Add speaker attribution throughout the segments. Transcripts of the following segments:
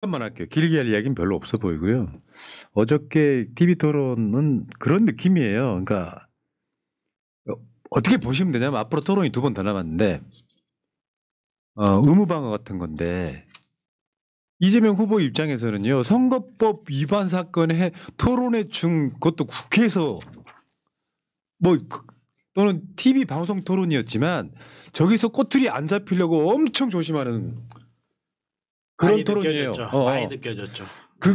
Speaker 1: 한번 할게요. 길게 할 이야기는 별로 없어 보이고요. 어저께 TV 토론은 그런 느낌이에요. 그러니까 어떻게 보시면 되냐면 앞으로 토론이 2번 더 남았는데 의무방어 같은 건데 이재명 후보 입장에서는요. 선거법 위반 사건에 토론회 중 그것도 국회에서 또는 TV 방송 토론이었지만 저기서 꼬투리 안 잡히려고 엄청 조심하는 그런
Speaker 2: 많이
Speaker 1: 토론이에요.
Speaker 2: 느껴졌죠. 많이 느껴졌죠.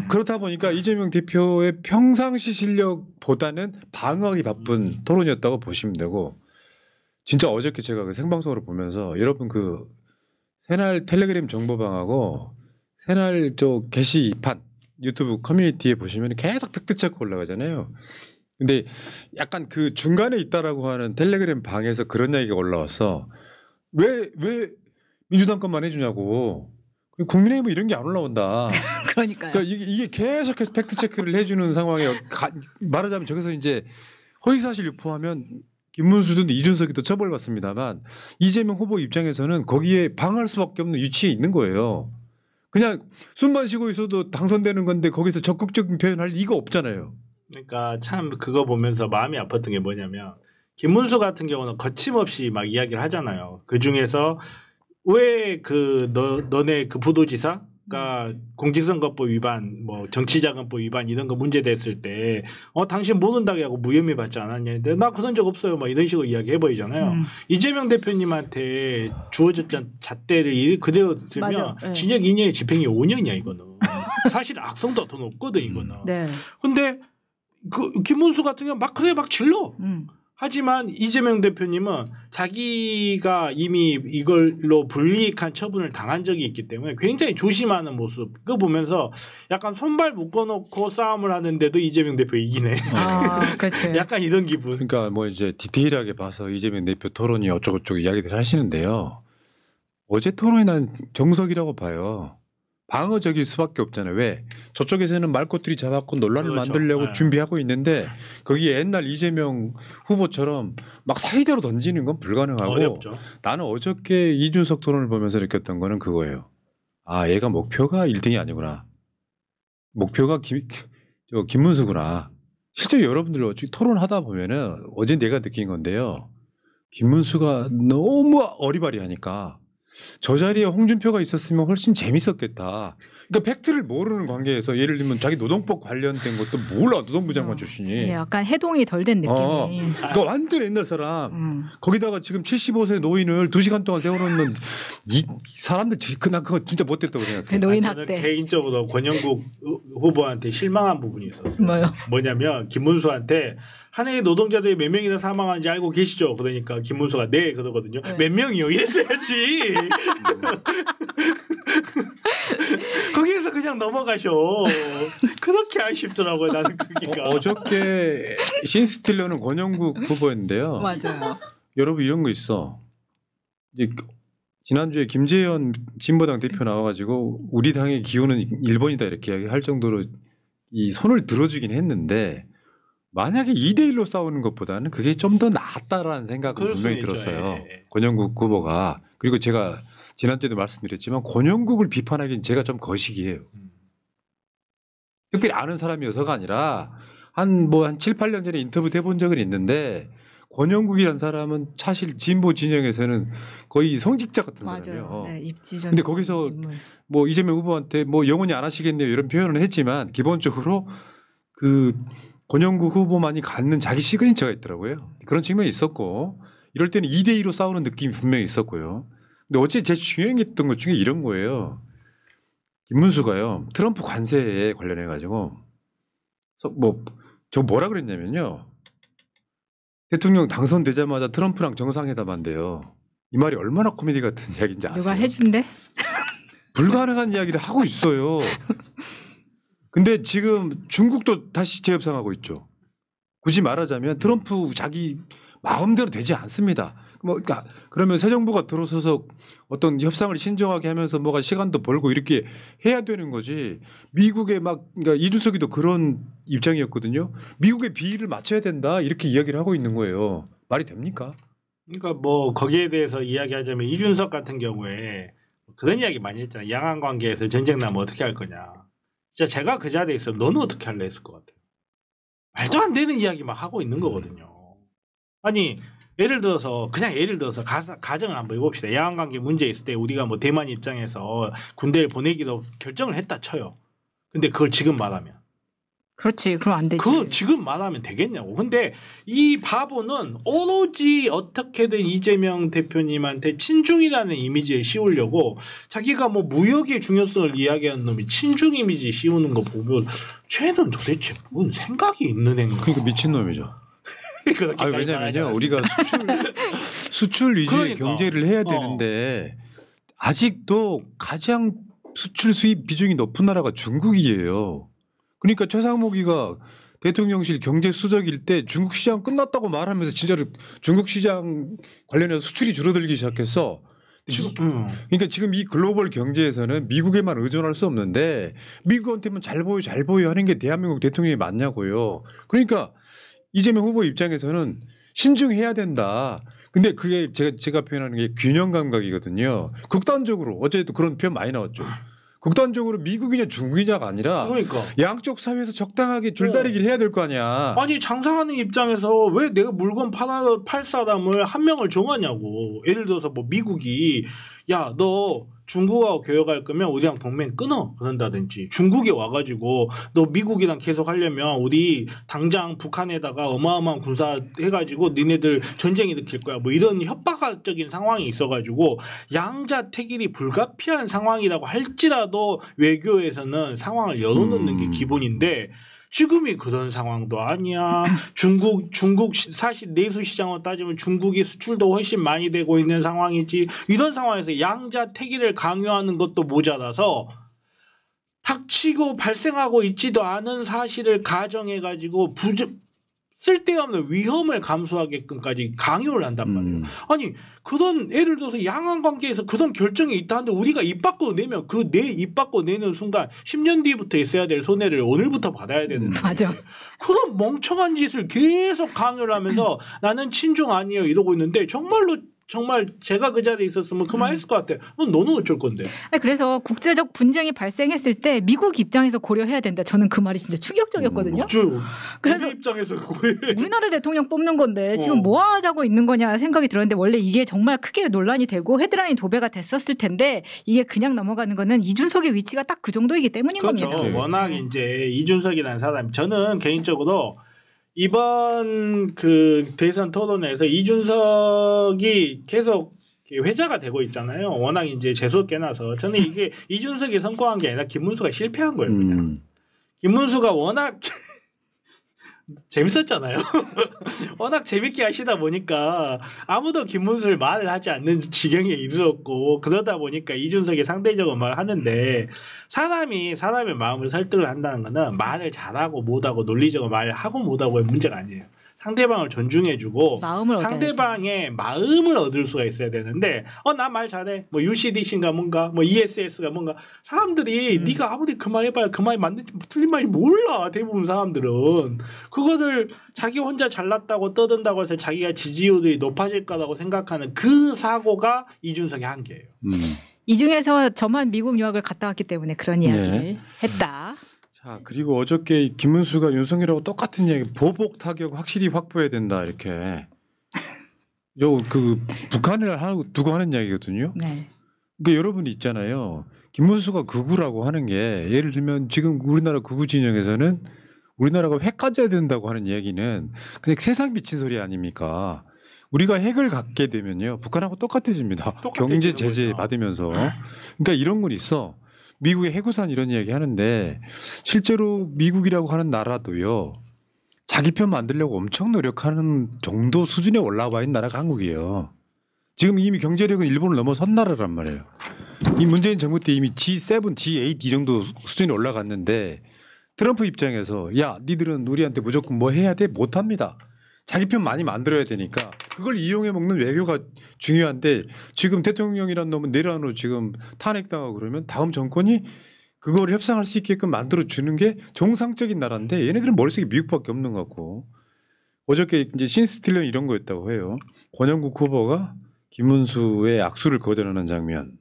Speaker 1: 그렇다 보니까 이재명 대표의 평상시 실력보다는 방어하기 바쁜 토론이었다고 보시면 되고 진짜 어저께 제가 그 생방송으로 보면서 여러분 그 새날 텔레그램 정보방하고 새날 저 게시판 유튜브 커뮤니티에 보시면 계속 팩트체크 올라가잖아요. 근데 약간 그 중간에 있다라고 하는 텔레그램 방에서 그런 얘기가 올라왔어. 왜 민주당 것만 해주냐고. 국민의힘은 이런 게 안 올라온다.
Speaker 3: 그러니까요.
Speaker 1: 그러니까 이게 계속해서 팩트 체크를 해주는 상황에 말하자면 저기서 이제 허위사실 유포하면 김문수든 이준석이도 처벌받습니다만 이재명 후보 입장에서는 거기에 방어할 수밖에 없는 위치에 있는 거예요. 그냥 숨만 쉬고 있어도 당선되는 건데 거기서 적극적인 표현할 리가 없잖아요.
Speaker 2: 그러니까 참 그거 보면서 마음이 아팠던 게 뭐냐면 김문수 같은 경우는 거침없이 막 이야기를 하잖아요. 그 중에서 왜 너네 그 부도지사가 공직선거법 위반, 뭐 정치자금법 위반 이런 거 문제됐을 때 당신 모른다고 하고 무혐의 받지 않았냐는데 나 그런 적 없어요. 막 이런 식으로 이야기해버리잖아요. 이재명 대표님한테 주어졌던 잣대를 그대로 들면
Speaker 3: 네.
Speaker 2: 징역 2년에 집행이 5년이야 이거는. 사실 악성도 더 높거든 이거는.
Speaker 3: 네.
Speaker 2: 근데 그 김문수 같은 경우 막 그래 막 질러. 하지만 이재명 대표님은 자기가 이미 이걸로 불이익한 처분을 당한 적이 있기 때문에 굉장히 조심하는 모습. 그거 보면서 약간 손발 묶어놓고 싸움을 하는데도 이재명 대표 이기네.
Speaker 3: 아, 그렇죠.
Speaker 2: 약간 이런 기분.
Speaker 1: 그러니까 뭐 이제 디테일하게 봐서 이재명 대표 토론이 어쩌고저쩌고 이야기들 하시는데요. 어제 토론이 난 정석이라고 봐요. 방어적일 수밖에 없잖아요. 왜? 저쪽에서는 말꼬투리 잡았고 논란을
Speaker 2: 그렇죠.
Speaker 1: 만들려고
Speaker 2: 네.
Speaker 1: 준비하고 있는데 거기에 옛날 이재명 후보처럼 막 사이대로 던지는 건 불가능하고
Speaker 2: 어렵죠.
Speaker 1: 나는 어저께 이준석 토론을 보면서 느꼈던 거는 그거예요. 아 얘가 목표가 1등이 아니구나. 목표가 김문수구나. 실제 여러분들 어차피 토론하다 보면은 어제 내가 느낀 건데요. 김문수가 너무 어리바리하니까 저 자리에 홍준표가 있었으면 훨씬 재밌었겠다. 그러니까 팩트를 모르는 관계에서 예를 들면 자기 노동법 관련된 것도 몰라. 노동부 장관 출신이.
Speaker 3: 네, 약간 해동이 덜 된 느낌이.
Speaker 1: 그러니까 완전 옛날 사람. 거기다가 지금 75세 노인을 2시간 동안 세워놓는 이 사람들 난 그거 진짜 못됐다고 생각해.
Speaker 3: 노인
Speaker 2: 저는
Speaker 3: 학대.
Speaker 2: 개인적으로 권영국 후보한테 실망한 부분이 있었어요.
Speaker 3: 뭐요?
Speaker 2: 뭐냐면 김문수한테 한 해에 노동자들이 몇 명이나 사망하는지 알고 계시죠? 그러니까 김문수가 네 그러거든요.
Speaker 3: 네.
Speaker 2: 몇 명이요? 이랬어야지. 거기에서 그냥 넘어가셔. 그렇게 아쉽더라고요. 나는 그기가.
Speaker 1: 어저께 신스틸러는 권영국 후보였는데요.
Speaker 3: 맞아요.
Speaker 1: 여러분 이런 거 있어. 이제 지난주에 김재현 진보당 대표 나와가지고 우리 당의 기호는 1번이다 이렇게 이야기할 정도로 이 손을 들어주긴 했는데 만약에 2대1로 싸우는 것보다는 그게 좀 더 낫다라는 생각은 분명히 들었어요.
Speaker 2: 예.
Speaker 1: 권영국 후보가. 그리고 제가 지난주에도 말씀드렸지만 권영국을 비판하기는 제가 좀 거시기해요. 특별히 아는 사람이어서가 아니라 한 7, 8년 전에 인터뷰 해본 적은 있는데 권영국이라는 사람은 사실 진보 진영에서는 거의 성직자 같은 사람이에요.
Speaker 3: 맞아요. 네, 입지전.
Speaker 1: 근데 거기서 뭐 이재명 후보한테 뭐 영원히 안 하시겠네요 이런 표현을 했지만 기본적으로 그 권영국 후보만이 갖는 자기 시그니처가 있더라고요. 그런 측면이 있었고 이럴 때는 2대2로 싸우는 느낌이 분명히 있었고요. 근데 어제 제일 중요했던 것 중에 이런 거예요. 김문수가요. 트럼프 관세에 관련해 가지고 저 뭐라 그랬냐면요. 대통령 당선되자마자 트럼프랑 정상회담 한대요. 이 말이 얼마나 코미디 같은 이야기인지 아세요?
Speaker 3: 누가 해준대?
Speaker 1: 불가능한 이야기를 하고 있어요. 근데 지금 중국도 다시 재협상하고 있죠. 굳이 말하자면 트럼프 자기 마음대로 되지 않습니다. 그러니까 그러면 새 정부가 들어서서 어떤 협상을 신중하게 하면서 뭐가 시간도 벌고 이렇게 해야 되는 거지. 미국의 그러니까 이준석이도 그런 입장이었거든요. 미국의 비위를 맞춰야 된다 이렇게 이야기를 하고 있는 거예요. 말이 됩니까?
Speaker 2: 그러니까 뭐 거기에 대해서 이야기하자면 이준석 같은 경우에 그런 이야기 많이 했잖아요. 양안 관계에서 전쟁 나면 어떻게 할 거냐. 진짜 제가 그 자리에 있으면 너는 어떻게 할래 했을 것 같아요. 말도 안 되는 이야기 막 하고 있는 거거든요. 아니 예를 들어서 가정을 한번 해봅시다. 양안 관계 문제 있을 때 우리가 뭐 대만 입장에서 군대를 보내기로 결정을 했다 쳐요. 근데 그걸 지금 말하면
Speaker 3: 그렇지. 그럼 안 되지.
Speaker 2: 그거 지금 말하면 되겠냐고. 근데 이 바보는 오로지 어떻게든 이재명 대표님한테 친중이라는 이미지를 씌우려고 자기가 뭐 무역의 중요성을 이야기하는 놈이 친중 이미지 씌우는 거 보면 쟤는 도대체 뭔 생각이 있는 애인가.
Speaker 1: 그러니까 미친놈이죠. 왜냐면요. 우리가 수출 위주의
Speaker 2: 그러니까.
Speaker 1: 경제를 해야 되는데 아직도 가장 수출 수입 비중이 높은 나라가 중국이에요. 그러니까 최상목이가 대통령실 경제수석일 때 중국 시장 끝났다고 말하면서 진짜로 중국 시장 관련해서 수출이 줄어들기 시작했어. 그러니까 지금 이 글로벌 경제에서는 미국에만 의존할 수 없는데 미국한테만 잘 보여 하는 게 대한민국 대통령이 맞냐고요. 그러니까 이재명 후보 입장에서는 신중해야 된다. 근데 그게 제가 표현하는 게 균형 감각이거든요. 극단적으로 어제도 그런 표현 많이 나왔죠. 극단적으로 미국이냐 중국이냐가 아니라
Speaker 2: 그러니까.
Speaker 1: 양쪽 사회에서 적당하게 줄다리기를 해야 될 거 아니야.
Speaker 2: 아니 장사하는 입장에서 왜 내가 물건 팔 사람을 한 명을 정하냐고. 예를 들어서 뭐 미국이 야 너 중국하고 교역할 거면 우리랑 동맹 끊어 그런다든지 중국에 와가지고 너 미국이랑 계속 하려면 우리 당장 북한에다가 어마어마한 군사 해가지고 니네들 전쟁 일으킬 거야 뭐 이런 협박적인 상황이 있어가지고 양자택일이 불가피한 상황이라고 할지라도 외교에서는 상황을 열어놓는 게 기본인데 지금이 그런 상황도 아니야. 중국 사실 내수 시장으로 따지면 중국이 수출도 훨씬 많이 되고 있는 상황이지. 이런 상황에서 양자택일을 강요하는 것도 모자라서 닥치고 발생하고 있지도 않은 사실을 가정해가지고 쓸데없는 위험을 감수하게끔까지 강요를 한단 말이에요. 아니 그런 예를 들어서 양안 관계에서 그런 결정이 있다는데 우리가 입 밖으로 내면 그 내 입 밖으로 내는 순간 10년 뒤부터 있어야 될 손해를 오늘부터 받아야 되는데
Speaker 3: 맞아.
Speaker 2: 그런 멍청한 짓을 계속 강요를 하면서 나는 친중 아니에요 이러고 있는데 정말 제가 그 자리에 있었으면 그 말 했을 것 같아. 너는 어쩔 건데?
Speaker 3: 아니, 그래서 국제적 분쟁이 발생했을 때 미국 입장에서 고려해야 된다. 저는 그 말이 진짜 충격적이었거든요.
Speaker 2: 그래서 입장에서
Speaker 3: 우리나라 대통령 뽑는 건데 지금 뭐 하자고 있는 거냐 생각이 들었는데 원래 이게 정말 크게 논란이 되고 헤드라인 도배가 됐었을 텐데 이게 그냥 넘어가는 거는 이준석의 위치가 딱 그 정도이기 때문인
Speaker 2: 그렇죠.
Speaker 3: 겁니다.
Speaker 2: 워낙 이제 이준석이라는 사람 저는 개인적으로 이번 그 대선 토론회에서 이준석이 계속 회자가 되고 있잖아요. 워낙 이제 재수 깨나서 저는 이게 이준석이 성공한 게 아니라 김문수가 실패한 거예요. 그냥. 김문수가 워낙 재밌었잖아요. 워낙 재밌게 하시다 보니까 아무도 김문수를 말을 하지 않는 지경에 이르렀고 그러다 보니까 이준석이 상대적으로 말을 하는데 사람의 마음을 설득을 한다는 거는 말을 잘하고 못하고 논리적으로 말을 하고 못하고의 문제가 아니에요. 상대방을 존중해주고 상대방의 마음을 얻을 수가 있어야 되는데 나 말 잘해 뭐 UCDC인가 뭔가 뭐 ESS가 뭔가 사람들이 네가 아무리 그 말 해봐야 그 말이 맞는지 틀린 말이 몰라. 대부분 사람들은 그거를 자기 혼자 잘났다고 떠든다고 해서 자기가 지지율이 높아질 거라고 생각하는 그 사고가 이준석의 한계예요.
Speaker 3: 이 중에서 저만 미국 유학을 갔다 왔기 때문에 그런 이야기를 했다.
Speaker 1: 자, 그리고 어저께 김문수가 윤석열하고 똑같은 이야기, 보복 타격 확실히 확보해야 된다 이렇게. 그 북한을 두고 하는 이야기거든요.
Speaker 3: 네.
Speaker 1: 그러니까 여러분이 있잖아요. 김문수가 극우라고 하는 게 예를 들면 지금 우리나라 극우 진영에서는 우리나라가 핵 가져야 된다고 하는 이야기는 그냥 세상 미친 소리 아닙니까? 우리가 핵을 갖게 되면요 북한하고 똑같아집니다. 경제 제재 받으면서. 그러니까 이런 건 있어. 미국의 해구산 이런 이야기 하는데 실제로 미국이라고 하는 나라도요. 자기 편 만들려고 엄청 노력하는 정도 수준에 올라와 있는 나라가 한국이에요. 지금 이미 경제력은 일본을 넘어선 나라란 말이에요. 이 문재인 정부 때 이미 G7, G8 이 정도 수준이 올라갔는데 트럼프 입장에서 야 니들은 우리한테 무조건 뭐 해야 돼? 못합니다. 자기 편 많이 만들어야 되니까 그걸 이용해 먹는 외교가 중요한데 지금 대통령이란 놈은 내란으로 지금 탄핵당하고 그러면 다음 정권이 그걸 협상할 수 있게끔 만들어주는 게 정상적인 나라인데 얘네들은 머릿속에 미국밖에 없는 것 같고 어저께 이제 신스틸런 이런 거였다고 해요. 권영국 후보가 김문수의 악수를 거절하는 장면.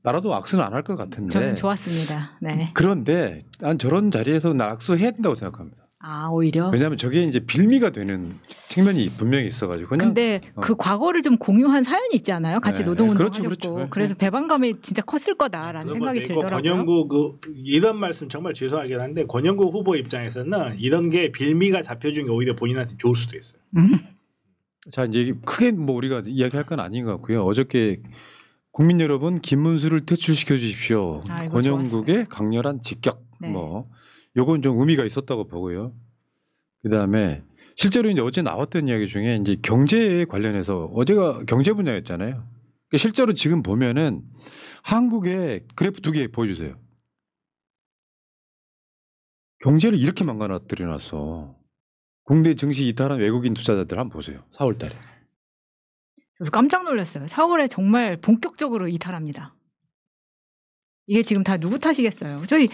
Speaker 1: 나라도 악수는 안 할 것 같은데.
Speaker 3: 저는 좋았습니다. 네.
Speaker 1: 그런데 난 저런 자리에서 나 악수해야 된다고 생각합니다.
Speaker 3: 아 오히려.
Speaker 1: 왜냐하면 저게 이제 빌미가 되는 측면이 분명히 있어가지고. 그냥
Speaker 3: 근데 그 과거를 좀 공유한 사연이 있지 않아요? 같이
Speaker 1: 네.
Speaker 3: 노동운동
Speaker 1: 그렇죠,
Speaker 3: 하셨고
Speaker 1: 그렇죠.
Speaker 3: 그래서 배반감이 진짜 컸을 거다라는 생각이 들더라고요.
Speaker 2: 권영구 이런 말씀 정말 죄송하긴 한데 권영구 후보 입장에서는 이런 게 빌미가 잡혀준 게 오히려 본인한테 좋을 수도 있어요.
Speaker 1: 자 이제 크게 뭐 우리가 이야기할 건 아닌 것 같고요. 어저께 국민 여러분 김문수를 퇴출시켜 주십시오. 권영국의 강렬한 직격.
Speaker 3: 네.
Speaker 1: 뭐 요건 좀 의미가 있었다고 보고요. 그다음에 실제로 이제 어제 나왔던 이야기 중에 이제 경제에 관련해서 어제가 경제 분야였잖아요. 그러니까 실제로 지금 보면은 한국의 그래프 2개 보여주세요. 경제를 이렇게 망가뜨려 놨어. 국내 증시 이탈한 외국인 투자자들 한번 보세요. 4월 달에.
Speaker 3: 저도 깜짝 놀랐어요. 4월에 정말 본격적으로 이탈합니다. 이게 지금 다 누구 탓이겠어요. 저희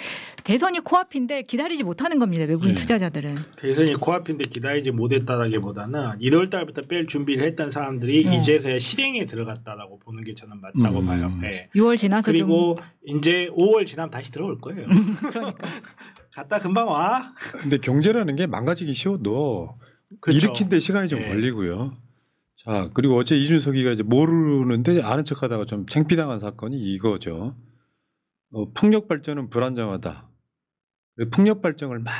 Speaker 3: 대선이 코앞인데 기다리지 못하는 겁니다. 외국인 투자자들은.
Speaker 2: 대선이 코앞인데 기다리지 못했다라기보다는 1월 달부터 뺄 준비를 했던 사람들이 이제서야 실행에 들어갔다라고 보는 게 저는 맞다고 봐요. 네.
Speaker 3: 6월 지나서
Speaker 2: 그리고 이제 5월 지나면 다시 들어올 거예요.
Speaker 3: 그러니까.
Speaker 2: 갔다 금방 와.
Speaker 1: 근데 경제라는 게 망가지기 쉬워도
Speaker 2: 그렇죠.
Speaker 1: 일으킨 데 시간이 좀 걸리고요. 자, 그리고 어제 이준석이가 이제 모르는데 아는 척하다가 좀 창피당한 사건이 이거죠. 풍력 발전은 불안정하다. 풍력 발전을 막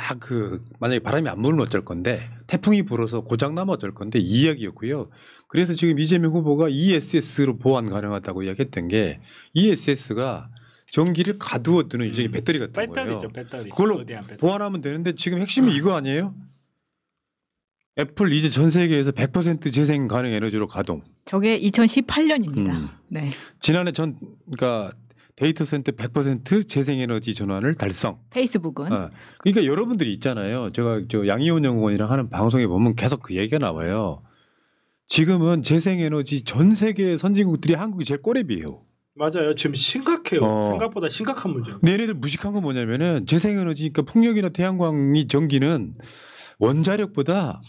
Speaker 1: 만약에 바람이 안 불면 어쩔 건데 태풍이 불어서 고장 나면 어쩔 건데 이 이야기였고요. 그래서 지금 이재명 후보가 ESS로 보완 가능하다고 이야기했던 게 ESS가 전기를 가두어 두는 일종의 배터리 같은
Speaker 2: 배터리죠,
Speaker 1: 거예요.
Speaker 2: 배터리.
Speaker 1: 그걸로
Speaker 2: 배터리.
Speaker 1: 보완하면 되는데 지금 핵심이 이거 아니에요? 애플 이제 전 세계에서 100% 재생 가능 에너지로 가동.
Speaker 3: 저게 2018년입니다. 네.
Speaker 1: 지난해 그러니까 데이터 센터 100% 재생에너지 전환을 달성.
Speaker 3: 페이스북은.
Speaker 1: 그러니까 여러분들이 있잖아요. 제가 양희원 연구원이랑 하는 방송에 보면 계속 그 얘기가 나와요. 지금은 재생에너지 전 세계 선진국들이 한국이 제일 꼬레비예요.
Speaker 2: 맞아요. 지금 심각해요. 생각보다 심각한 문제예요.
Speaker 1: 얘네들 무식한 건 뭐냐면은 재생에너지, 그러니까 풍력이나 태양광이 전기는 원자력보다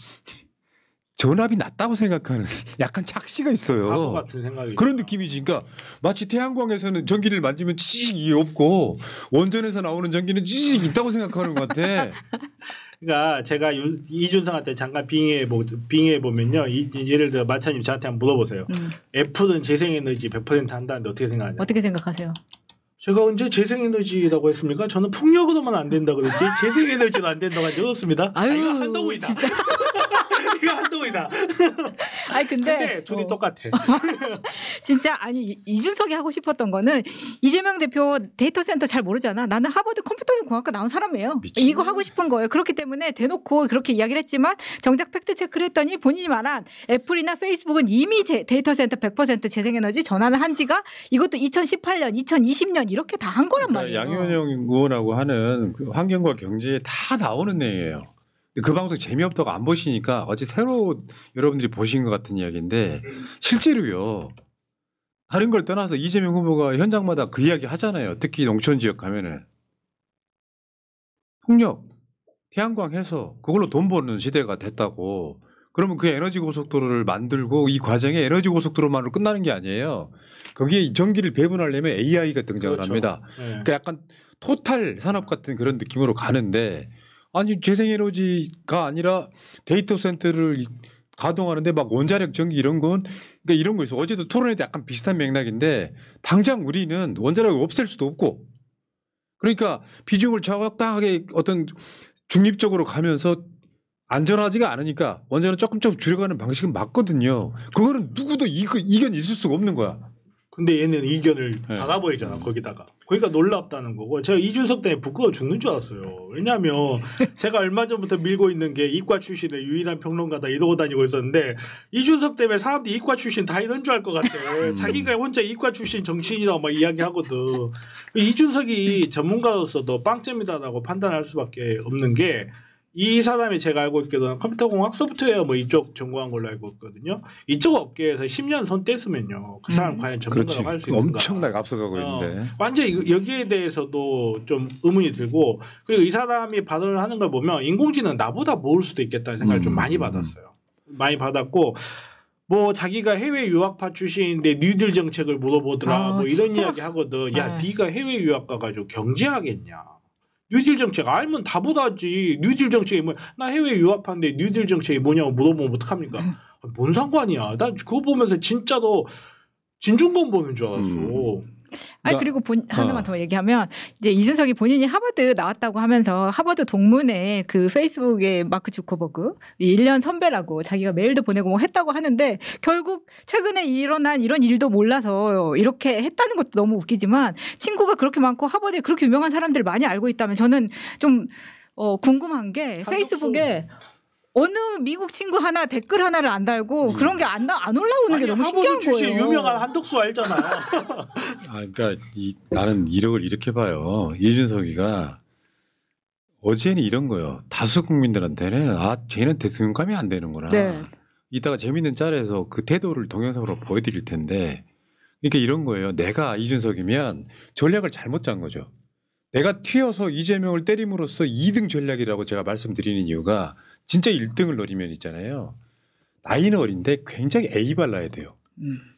Speaker 1: 전압이 낮다고 생각하는 약간 착시가 있어요.
Speaker 2: 바보 같은 생각이.
Speaker 1: 그런 느낌이지. 그러니까 마치 태양광에서는 전기를 만지면 찌직이 없고 원전에서 나오는 전기는 찌직 있다고 생각하는 것 같아.
Speaker 2: 그러니까 제가 이준석한테 잠깐 빙의해 보면요. 예를 들어 마차님 저한테 한번 물어보세요. 애플은 재생에너지 100% 한다는데 어떻게 생각하냐?
Speaker 3: 어떻게 생각하세요?
Speaker 2: 제가 언제 재생에너지라고 했습니까? 저는 풍력으로만 안 된다 그랬지 재생에너지도 안 된다고 한 적 없습니다.
Speaker 3: 아유,
Speaker 2: 이거 한동훈이다.
Speaker 3: 진짜.
Speaker 2: 이거 한동훈이다.
Speaker 3: 아니 근데
Speaker 2: 둘이 똑같아.
Speaker 3: 진짜 아니 이준석이 하고 싶었던 거는 이재명 대표 데이터 센터 잘 모르잖아. 나는 하버드 컴퓨터공학과 나온 사람이에요. 이거 하고 싶은 거예요. 그렇기 때문에 대놓고 그렇게 이야기를 했지만 정작 팩트 체크를 했더니 본인이 말한 애플이나 페이스북은 이미 데이터 센터 100% 재생에너지 전환을 한 지가 이것도 2018년, 2020년 이렇게 다 한 거란 말이에요.
Speaker 1: 양현영 의원하고 하는 그 환경과 경제에 다 나오는 내용이에요. 그 방송 재미없다고 안 보시니까 어제 새로 여러분들이 보신 것 같은 이야기인데 실제로요. 다른 걸 떠나서 이재명 후보가 현장마다 그 이야기 하잖아요. 특히 농촌 지역 가면은 풍력, 태양광 해서 그걸로 돈 버는 시대가 됐다고. 그러면 그 에너지 고속도로를 만들고 이 과정에 에너지 고속도로만으로 끝나는 게 아니에요. 거기에 전기를 배분하려면 AI가 등장을
Speaker 2: 그렇죠.
Speaker 1: 합니다.
Speaker 2: 네.
Speaker 1: 그러니까 약간 토탈 산업 같은 그런 느낌으로 가는데 아니 재생에너지가 아니라 데이터 센터를 가동하는데 막 원자력 전기 이런 건 그러니까 이런 거 있어. 어제도 토론회 때 약간 비슷한 맥락인데 당장 우리는 원자력을 없앨 수도 없고 그러니까 비중을 적당하게 어떤 중립적으로 가면서 안전하지가 않으니까 원자는 조금 줄여가는 방식은 맞거든요. 그거는 누구도 이견 있을 수가 없는 거야.
Speaker 2: 근데 얘는 이견을 닫아버리잖아 거기다가. 그러니까 놀랍다는 거고. 제가 이준석 때문에 부끄러워 죽는 줄 알았어요. 왜냐하면 제가 얼마 전부터 밀고 있는 게 이과 출신의 유일한 평론가다 이러고 다니고 있었는데 이준석 때문에 사람들이 이과 출신 다 이런 줄 알 것 같아. 자기가 혼자 이과 출신 정치인이라고 막 이야기하거든. 이준석이 전문가로서도 빵점이다라고 판단할 수밖에 없는 게 이 사람이 제가 알고 있기로는 컴퓨터공학 소프트웨어 뭐 이쪽 전공한 걸로 알고 있거든요. 이쪽 업계에서 10년 손 뗐으면요. 그 사람 과연 전문가라고 할 수 있는가.
Speaker 1: 엄청나게 앞서가고 있는데.
Speaker 2: 완전히 여기에 대해서도 좀 의문이 들고 그리고 이 사람이 발언을 하는 걸 보면 인공지능 나보다 모를 수도 있겠다는 생각을 좀 많이 받았어요. 많이 받았고 뭐 자기가 해외 유학파 출신인데 뉴딜 정책을 물어보더라 뭐 이런
Speaker 3: 진짜?
Speaker 2: 이야기 하거든. 야,
Speaker 3: 네.
Speaker 2: 네가 해외 유학 가가지고 경제하겠냐? 뉴딜 정책 알면 답을하지. 뉴딜 정책이 뭐야? 나 해외 유학파인데 뉴딜 정책이 뭐냐고 물어보면 어떡합니까? 뭔 상관이야? 나 그거 보면서 진짜로 진중권 보는 줄 알았어.
Speaker 3: 아니 그리고 하나만 더 얘기하면 이제 이준석이 본인이 하버드 나왔다고 하면서 하버드 동문회 그 페이스북에 마크 주커버그 1년 선배라고 자기가 메일도 보내고 뭐 했다고 하는데 결국 최근에 일어난 이런 일도 몰라서 이렇게 했다는 것도 너무 웃기지만 친구가 그렇게 많고 하버드에 그렇게 유명한 사람들을 많이 알고 있다면 저는 좀 궁금한 게 페이스북에 어느 미국 친구 하나 댓글 하나를 안 달고 그런 게 안 올라오는 게 너무 신기한 거예요.
Speaker 2: 유명한 한덕수 알잖아요.
Speaker 1: 그러니까 나는 이력을 이렇게 봐요. 이준석이가 어제는 이런 거예요. 다수 국민들한테는 쟤는 대통령감이 안 되는구나.
Speaker 3: 네.
Speaker 1: 이따가 재밌는 짤에서 그 태도를 동영상으로 보여드릴 텐데 그러니까 이런 거예요. 내가 이준석이면 전략을 잘못 짠 거죠. 내가 튀어서 이재명을 때림으로써 2등 전략이라고 제가 말씀드리는 이유가 진짜 1등을 노리면 있잖아요. 나이는 어린데 굉장히 A 발라야 돼요.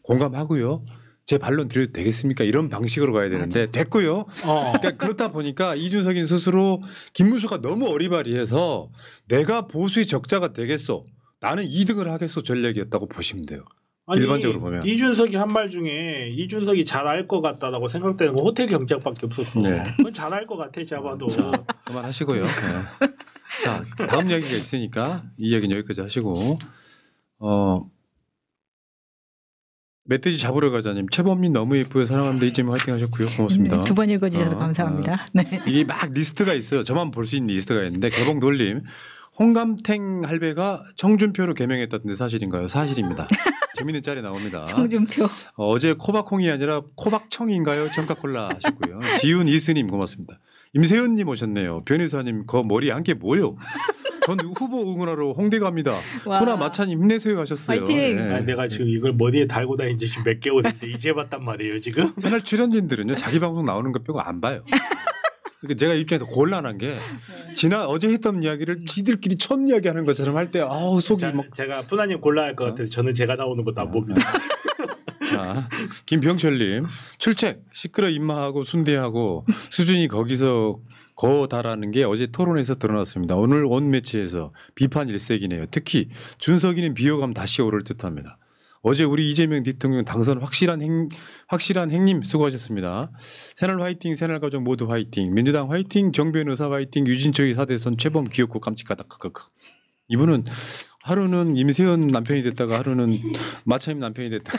Speaker 1: 공감하고요. 제 반론 드려도 되겠습니까? 이런 방식으로 가야 되는데 됐고요. 그러니까 그렇다 보니까 이준석인 스스로 김문수가 너무 어리바리해서 내가 보수의 적자가 되겠어. 나는 2등을 하겠어 전략이었다고 보시면 돼요.
Speaker 2: 아니,
Speaker 1: 일반적으로 보면.
Speaker 2: 이준석이 한 말 중에 이준석이 잘 알 것 같다라고 생각되는 건 호텔 경제학밖에 없었어.
Speaker 1: 네.
Speaker 2: 그건 잘 알 것 같아 잡아도.
Speaker 1: 자, 그만하시고요. 네. 자, 다음 이야기가 있으니까 이 얘기는 여기까지 하시고 멧돼지 잡으러 가자님 최범민 너무 예쁘게 사랑합니다. 이재명 화이팅 하셨고요. 고맙습니다.
Speaker 3: 두 번 읽어주셔서 감사합니다. 네.
Speaker 1: 이게 막 리스트가 있어요. 저만 볼 수 있는 리스트가 있는데 개봉 돌림 홍감탱 할배가 청준표로 개명했다던데 사실인가요? 사실입니다. 재밌는 짤이 나옵니다.
Speaker 3: 청준표.
Speaker 1: 어제 코박콩이 아니라 코박청인가요? 청카콜라 하셨고요. 지훈 이스님 고맙습니다. 임세현님 오셨네요. 변희사님 그 머리 한 게 뭐요? 전 후보 응원하러 홍대 갑니다. 토나 마찬님 힘내세요 하셨어요.
Speaker 3: 화이팅.
Speaker 1: 네.
Speaker 2: 아니, 내가 지금 이걸 머리에 달고 다닌 지 지금 몇 개월 됐는데 이제 봤단 말이에요 지금.
Speaker 1: 채널 출연진들은요 자기 방송 나오는 것 빼고 안 봐요. 그러니까 제가 입장에서 곤란한 게 어제 했던 이야기를 지들끼리 처음 이야기하는 것처럼 할 때 아우 속이 막.
Speaker 2: 제가 푸나님 곤란할 것 같아서 저는 제가 나오는 것도 안 봅니다.
Speaker 1: 자, 김병철님 출첵 시끄러 입마하고 순대하고 수준이 거기서 거다라는 게 어제 토론에서 드러났습니다. 오늘 온 매체에서 비판 일색이네요. 특히 준석이는 비호감 다시 오를 듯합니다. 어제 우리 이재명 대통령 당선 확실한 행님 수고하셨습니다. 새날 화이팅, 새날 가족 모두 화이팅, 민주당 화이팅, 정변 의사 화이팅, 유진철이 4대선 최범 귀엽고 깜찍하다. 이분은 하루는 임세현 남편이 됐다가 하루는 마차임 남편이 됐다.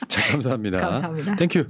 Speaker 1: 자, 감사합니다.
Speaker 3: 감사합니다.
Speaker 1: 땡큐.